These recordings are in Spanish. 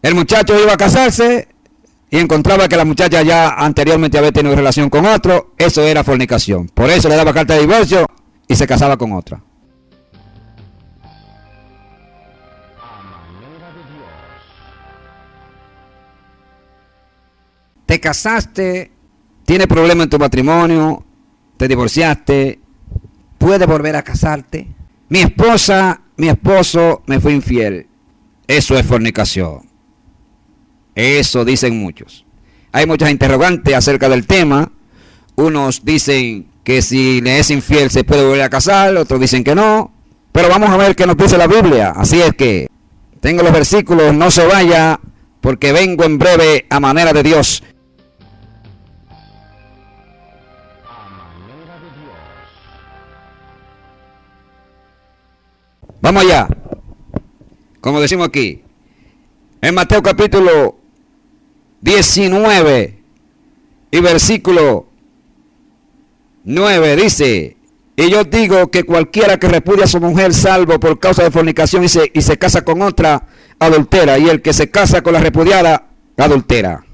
El muchacho iba a casarse y encontraba que la muchacha ya anteriormente había tenido relación con otro. Eso era fornicación. Por eso le daba carta de divorcio y se casaba con otra. Te casaste, tienes problemas en tu matrimonio, te divorciaste, puedes volver a casarte. Mi esposo me fue infiel. Eso es fornicación. Eso dicen muchos. Hay muchas interrogantes acerca del tema. Unos dicen que si le es infiel se puede volver a casar, otros dicen que no. Pero vamos a ver qué nos dice la Biblia. Así es que tengo los versículos, no se vaya, porque vengo en breve a manera de Dios. Vamos allá. Como decimos aquí, en Mateo capítulo 19 y versículo 9 dice: y yo digo que cualquiera que repudia a su mujer salvo por causa de fornicación y se casa con otra, adultera, y el que se casa con la repudiada, adultera.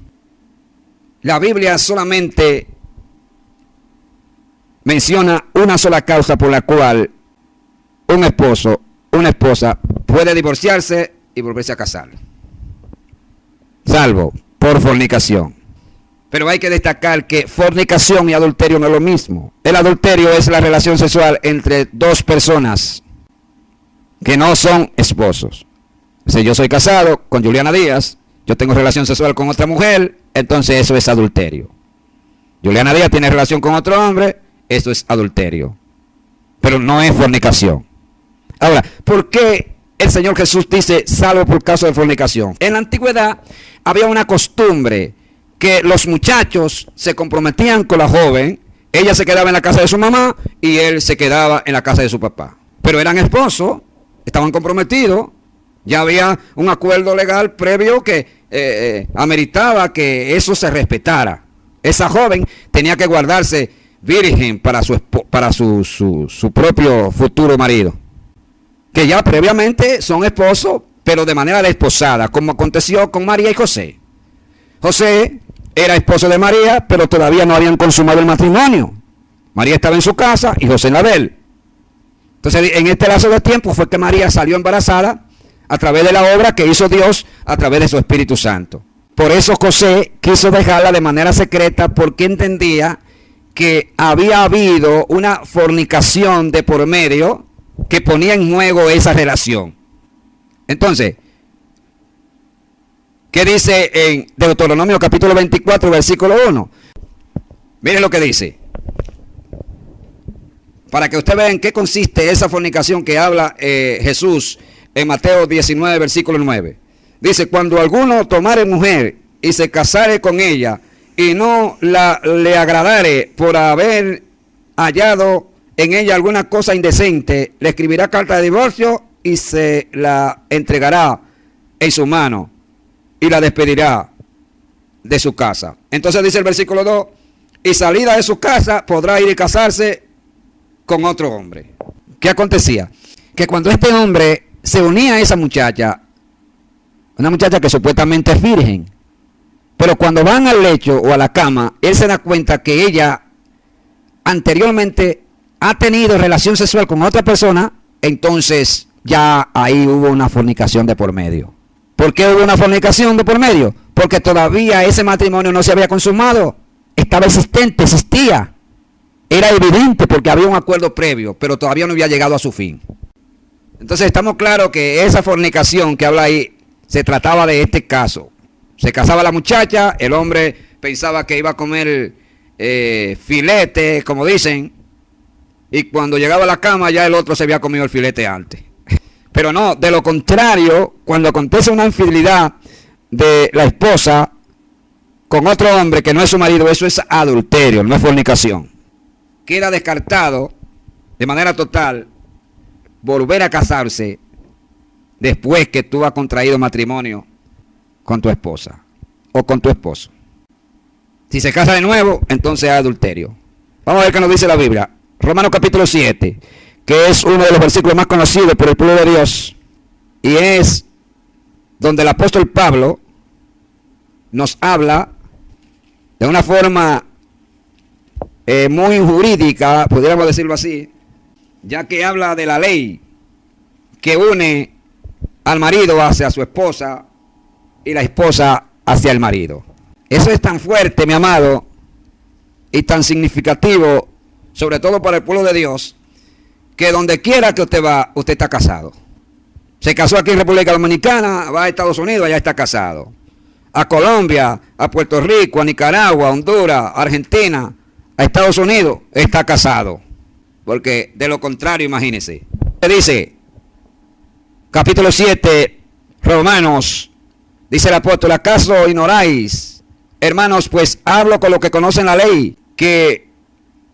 La Biblia solamente menciona una sola causa por la cual un esposo, una esposa puede divorciarse y volverse a casar, salvo por fornicación. Pero hay que destacar que fornicación y adulterio no es lo mismo. El adulterio es la relación sexual entre dos personas que no son esposos. Si yo soy casado con Juliana Díaz, yo tengo relación sexual con otra mujer, entonces eso es adulterio. Juliana Díaz tiene relación con otro hombre, eso es adulterio. Pero no es fornicación. Ahora, ¿por qué el Señor Jesús dice salvo por causa de fornicación? En la antigüedad había una costumbre que los muchachos se comprometían con la joven, ella se quedaba en la casa de su mamá y él se quedaba en la casa de su papá. Pero eran esposos, estaban comprometidos, ya había un acuerdo legal previo que ameritaba que eso se respetara. Esa joven tenía que guardarse virgen para su propio futuro marido, que ya previamente son esposos, pero de manera desposada, como aconteció con María y José. José era esposo de María, pero todavía no habían consumado el matrimonio. María estaba en su casa y José en la de él. Entonces, en este lapso de tiempo fue que María salió embarazada a través de la obra que hizo Dios a través de su Espíritu Santo. Por eso José quiso dejarla de manera secreta, porque entendía que había habido una fornicación de por medio que ponía en juego esa relación. Entonces, ¿qué dice en Deuteronomio capítulo 24, versículo 1? Miren lo que dice. Para que usted vea en qué consiste esa fornicación que habla Jesús en Mateo 19, versículo 9. Dice: cuando alguno tomare mujer y se casare con ella y no le agradare por haber hallado en ella alguna cosa indecente, le escribirá carta de divorcio y se la entregará en su mano y la despedirá de su casa. Entonces dice el versículo 2: y salida de su casa podrá ir y casarse con otro hombre. ¿Qué acontecía? Que cuando este hombre se unía a esa muchacha, una muchacha que supuestamente es virgen, pero cuando van al lecho o a la cama, él se da cuenta que ella anteriormente ha tenido relación sexual con otra persona, entonces ya ahí hubo una fornicación de por medio. ¿Por qué hubo una fornicación de por medio? Porque todavía ese matrimonio no se había consumado, estaba existente, existía. Era evidente porque había un acuerdo previo, pero todavía no había llegado a su fin. Entonces estamos claros que esa fornicación que habla ahí se trataba de este caso. Se casaba la muchacha, el hombre pensaba que iba a comer filete, como dicen, y cuando llegaba a la cama ya el otro se había comido el filete antes. Pero no, de lo contrario, cuando acontece una infidelidad de la esposa con otro hombre que no es su marido, eso es adulterio, no es fornicación. Queda descartado de manera total volver a casarse después que tú has contraído matrimonio con tu esposa o con tu esposo. Si se casa de nuevo, entonces es adulterio. Vamos a ver qué nos dice la Biblia. Romanos capítulo 7, que es uno de los versículos más conocidos por el pueblo de Dios, y es donde el apóstol Pablo nos habla de una forma muy jurídica, pudiéramos decirlo así, ya que habla de la ley que une al marido hacia su esposa y la esposa hacia el marido. Eso es tan fuerte, mi amado, y tan significativo, sobre todo para el pueblo de Dios, que donde quiera que usted va, usted está casado. Se casó aquí en República Dominicana, va a Estados Unidos, allá está casado. A Colombia, a Puerto Rico, a Nicaragua, a Honduras, a Argentina, a Estados Unidos, está casado. Porque de lo contrario, imagínese. Dice, capítulo 7, Romanos, dice el apóstol: ¿acaso ignoráis, hermanos, pues hablo con los que conocen la ley, que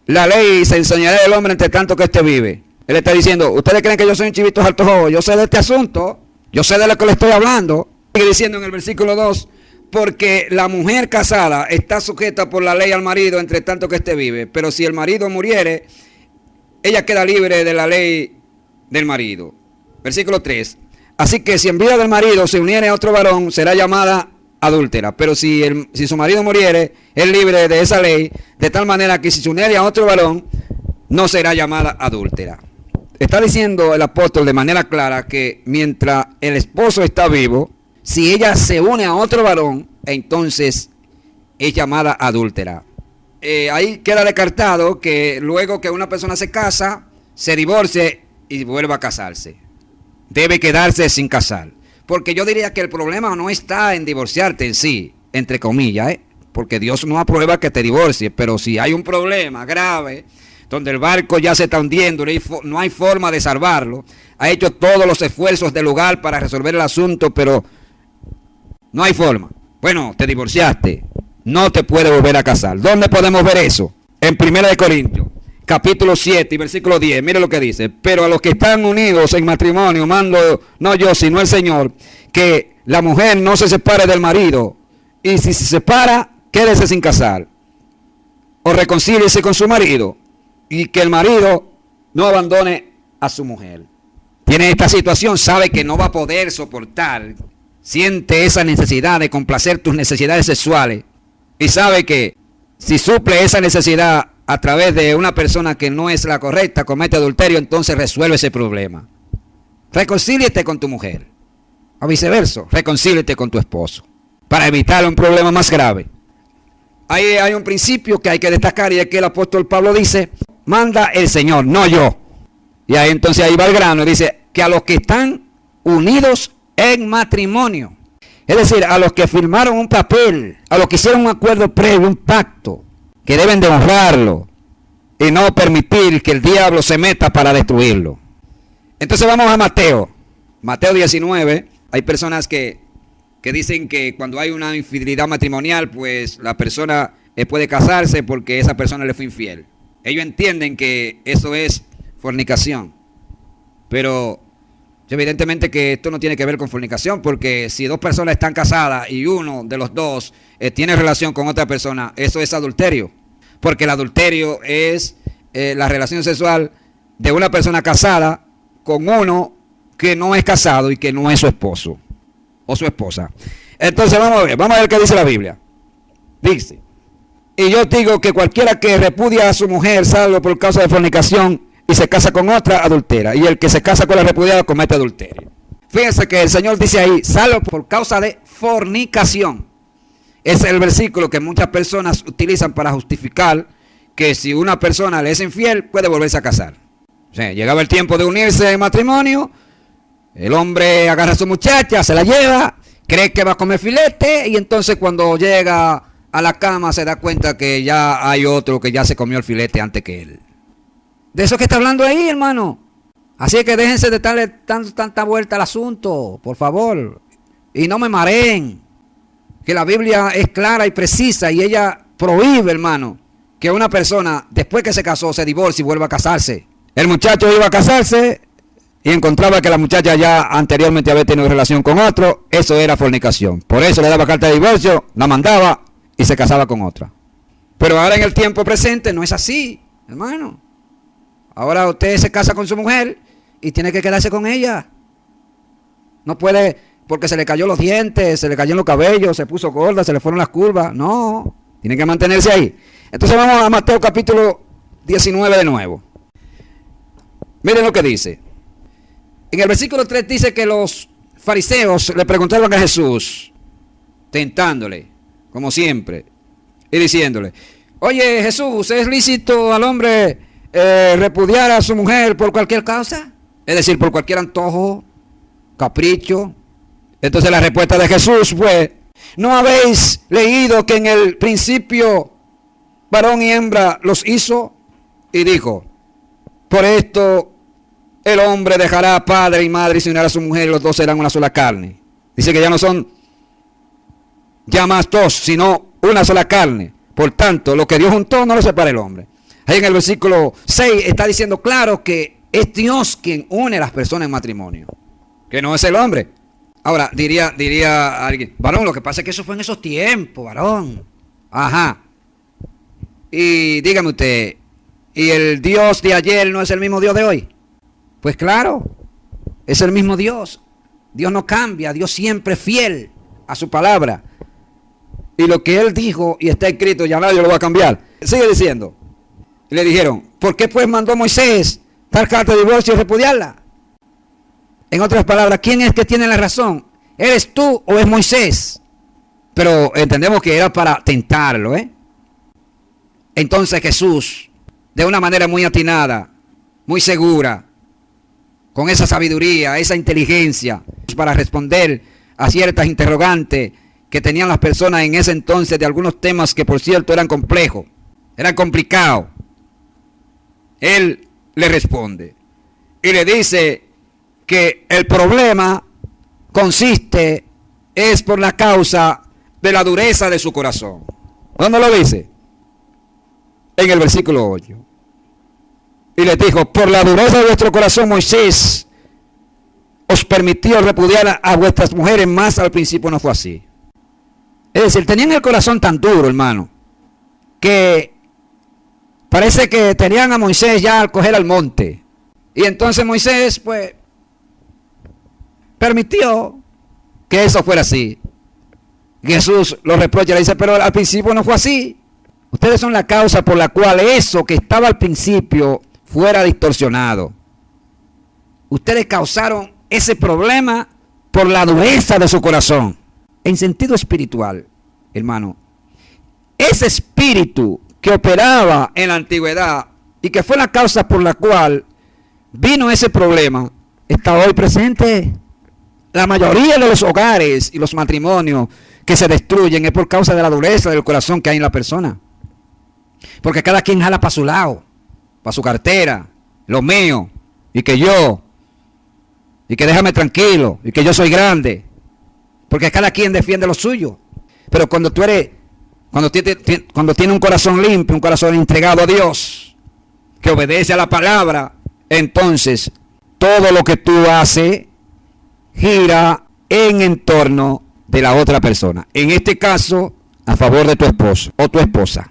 la ley se enseñará del hombre entre tanto que éste vive? Él está diciendo, ¿ustedes creen que yo soy un chivito alto? Yo sé de este asunto, yo sé de lo que le estoy hablando. Sigue diciendo en el versículo 2, porque la mujer casada está sujeta por la ley al marido entre tanto que éste vive, pero si el marido muriere, ella queda libre de la ley del marido. Versículo 3, así que si en vida del marido se uniere a otro varón, será llamada adúltera, pero si su marido muriere, es libre de esa ley, de tal manera que si se uniere a otro varón, no será llamada adúltera. Está diciendo el apóstol de manera clara que mientras el esposo está vivo, si ella se une a otro varón, entonces es llamada adúltera. Ahí queda descartado que luego que una persona se casa, se divorcie y vuelva a casarse. Debe quedarse sin casar. Porque yo diría que el problema no está en divorciarte en sí, entre comillas, porque Dios no aprueba que te divorcies, pero si hay un problema grave, donde el barco ya se está hundiendo, no hay forma de salvarlo, ha hecho todos los esfuerzos del lugar para resolver el asunto, pero no hay forma. Bueno, te divorciaste, no te puedes volver a casar. ¿Dónde podemos ver eso? En 1 Corintios, capítulo 7 y versículo 10, mire lo que dice: pero a los que están unidos en matrimonio, mando no yo, sino el Señor, que la mujer no se separe del marido, y si se separa, quédese sin casar, o reconcíliese con su marido, y que el marido no abandone a su mujer. Tiene esta situación, sabe que no va a poder soportar, siente esa necesidad de complacer tus necesidades sexuales, y sabe que si suple esa necesidad a través de una persona que no es la correcta, comete adulterio, entonces resuelve ese problema. Reconcíliate con tu mujer, o viceversa, reconcíliate con tu esposo, para evitar un problema más grave. Ahí hay un principio que hay que destacar, y es que el apóstol Pablo dice: manda el Señor, no yo. Y ahí entonces ahí va el grano, dice que a los que están unidos en matrimonio, es decir, a los que firmaron un papel, a los que hicieron un acuerdo previo, un pacto, que deben de honrarlo y no permitir que el diablo se meta para destruirlo. Entonces vamos a Mateo 19. Hay personas que dicen que cuando hay una infidelidad matrimonial, pues la persona puede casarse porque esa persona le fue infiel. Ellos entienden que eso es fornicación, pero evidentemente que esto no tiene que ver con fornicación, porque si dos personas están casadas y uno de los dos tiene relación con otra persona, eso es adulterio, porque el adulterio es la relación sexual de una persona casada con uno que no es casado y que no es su esposo o su esposa. Entonces vamos a ver qué dice la Biblia. Dice: y yo digo que cualquiera que repudia a su mujer salvo por causa de fornicación y se casa con otra, adultera, y el que se casa con la repudiada comete adulterio. Fíjense que el Señor dice ahí, salvo por causa de fornicación. Ese es el versículo que muchas personas utilizan para justificar que si una persona le es infiel, puede volverse a casar. O sea, llegaba el tiempo de unirse en matrimonio, el hombre agarra a su muchacha, se la lleva, cree que va a comer filete, y entonces cuando llega a la cama se da cuenta que ya hay otro que ya se comió el filete antes que él. De eso que está hablando ahí, hermano. Así que déjense de darle tanta vuelta al asunto, por favor. Y no me mareen. Que la Biblia es clara y precisa, y ella prohíbe, hermano, que una persona después que se casó se divorcie y vuelva a casarse. El muchacho iba a casarse y encontraba que la muchacha ya anteriormente había tenido relación con otro. Eso era fornicación. Por eso le daba carta de divorcio, la mandaba y se casaba con otra. Pero ahora en el tiempo presente no es así, hermano. Ahora usted se casa con su mujer y tiene que quedarse con ella. No puede porque se le cayó los dientes, se le cayeron los cabellos, se puso gorda, se le fueron las curvas. No, tiene que mantenerse ahí. Entonces vamos a Mateo capítulo 19 de nuevo. Miren lo que dice. En el versículo 3 dice que los fariseos le preguntaron a Jesús, tentándole, como siempre, y diciéndole, oye Jesús, ¿es lícito al hombre repudiar a su mujer por cualquier causa? Es decir, por cualquier antojo, capricho. Entonces la respuesta de Jesús fue, ¿no habéis leído que en el principio varón y hembra los hizo? Y dijo, por esto el hombre dejará a padre y madre y se unirá a su mujer y los dos serán una sola carne. Dice que ya no son ya más dos, sino una sola carne. Por tanto, lo que Dios juntó no lo separa el hombre. Ahí en el versículo 6 está diciendo claro que es Dios quien une a las personas en matrimonio, que no es el hombre. Ahora, diría alguien, varón, lo que pasa es que eso fue en esos tiempos, varón. Ajá. Y dígame usted, ¿y el Dios de ayer no es el mismo Dios de hoy? Pues claro, es el mismo Dios. Dios no cambia, Dios siempre es fiel a su palabra. Y lo que Él dijo y está escrito, ya nadie lo va a cambiar. Sigue diciendo. Y le dijeron, ¿por qué pues mandó Moisés dar carta de divorcio y repudiarla? En otras palabras, ¿quién es que tiene la razón? ¿Eres tú o es Moisés? Pero entendemos que era para tentarlo, ¿eh? Entonces Jesús, de una manera muy atinada, muy segura, con esa sabiduría, esa inteligencia, para responder a ciertas interrogantes que tenían las personas en ese entonces de algunos temas que por cierto eran complejos, eran complicados. Él le responde y le dice que el problema consiste es por la causa de la dureza de su corazón. ¿Dónde lo dice? En el versículo 8. Y les dijo, por la dureza de vuestro corazón Moisés os permitió repudiar a vuestras mujeres, más al principio no fue así. Es decir, tenían el corazón tan duro, hermano, que parece que tenían a Moisés ya al coger al monte. Y entonces Moisés, pues, permitió que eso fuera así. Jesús lo reprocha, le dice, pero al principio no fue así. Ustedes son la causa por la cual eso que estaba al principio fuera distorsionado. Ustedes causaron ese problema por la dureza de su corazón. En sentido espiritual, hermano, ese espíritu que operaba en la antigüedad y que fue la causa por la cual vino ese problema, está hoy presente. La mayoría de los hogares y los matrimonios que se destruyen es por causa de la dureza del corazón que hay en la persona. Porque cada quien jala para su lado, para su cartera, lo mío, y que yo, y que déjame tranquilo, y que yo soy grande. Porque cada quien defiende lo suyo. Pero cuando tú eres, cuando tiene un corazón limpio, un corazón entregado a Dios, que obedece a la palabra, entonces todo lo que tú haces gira en entorno de la otra persona. En este caso, a favor de tu esposo o tu esposa.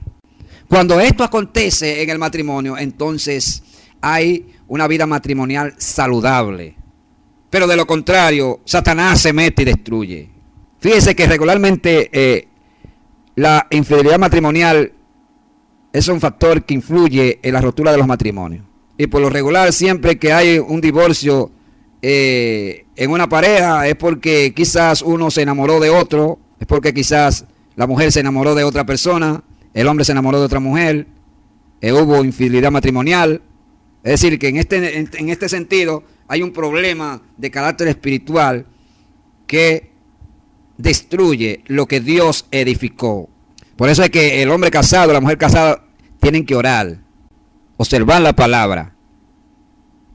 Cuando esto acontece en el matrimonio, entonces hay una vida matrimonial saludable. Pero de lo contrario, Satanás se mete y destruye. Fíjese que regularmente la infidelidad matrimonial es un factor que influye en la ruptura de los matrimonios. Y por lo regular, siempre que hay un divorcio en una pareja, es porque quizás uno se enamoró de otro, es porque quizás la mujer se enamoró de otra persona, el hombre se enamoró de otra mujer, hubo infidelidad matrimonial. Es decir, que en este sentido hay un problema de carácter espiritual que destruye lo que Dios edificó. Por eso es que el hombre casado, la mujer casada, tienen que orar, observar la palabra,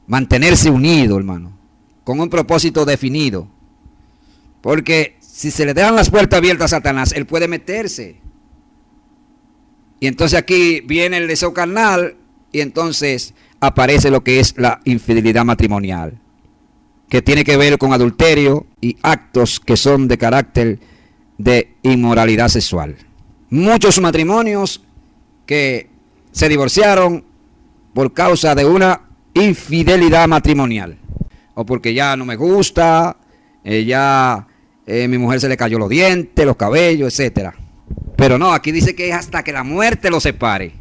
mantenerse unido, hermano, con un propósito definido. Porque si se le dejan las puertas abiertas a Satanás, él puede meterse. Y entonces aquí viene el deseo carnal y entonces aparece lo que es la infidelidad matrimonial, que tiene que ver con adulterio y actos que son de carácter de inmoralidad sexual. Muchos matrimonios que se divorciaron por causa de una infidelidad matrimonial, o porque ya no me gusta, ya mi mujer se le cayó los dientes, los cabellos, etcétera. Pero no, aquí dice que es hasta que la muerte los separe.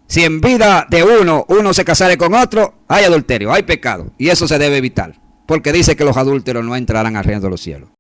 Si en vida de uno se casare con otro, hay adulterio, hay pecado. Y eso se debe evitar. Porque dice que los adúlteros no entrarán al reino de los cielos.